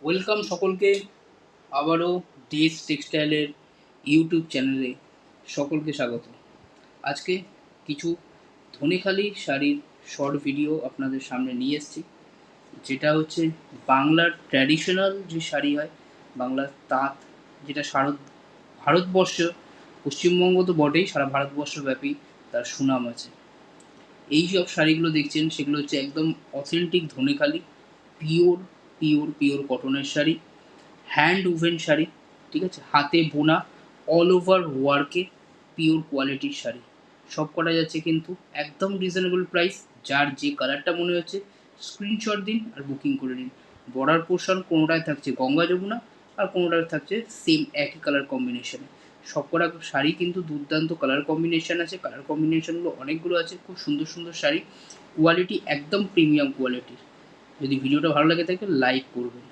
Welcome সকলকে আবারও ডেস টেক্সটাইলের YouTube চ্যানেলে সকলকে স্বাগত। আজকে কিছু ধনেখালি শাড়ির শর্ট ভিডিও আপনাদের সামনে নিয়ে এসেছি, যেটা হচ্ছে বাংলার ট্র্যাডিশনাল যে শাড়ি হয়, বাংলার তাঁত, যেটা ভারতবর্ষ, পশ্চিমবঙ্গ তো বটেই, সারা ভারতবর্ষব্যাপী তার সুনাম আছে। এই সব শাড়িগুলো দেখছেন সেগুলো হচ্ছে একদম authentic Dhaniakhali, pure pure pure কটনের শাড়ি, হ্যান্ড উভেন শাড়ি, ঠিক আছে, হাতে বোনা, অল ওভার ওয়ার্কে পিওর কোয়ালিটির শাড়ি। সব করা যাচ্ছে কিন্তু একদম রিজনেবল প্রাইস। যার যে কালারটা মনে হচ্ছে স্ক্রিনশট দিন আর বুকিং করে নিন। বর্ডার পোর্শন কোনোটায় থাকছে গঙ্গা যমুনা, আর কোনোটায় থাকছে সেম একই কালার কম্বিনেশনে। সব কটা শাড়ি কিন্তু দুর্দান্ত কালার কম্বিনেশন আছে, কালার কম্বিনেশনগুলো অনেকগুলো আছে, খুব সুন্দর সুন্দর শাড়ি, কোয়ালিটি একদম প্রিমিয়াম কোয়ালিটির। যদি ভিডিওটা ভালো লাগে থাকে লাইক করবেন।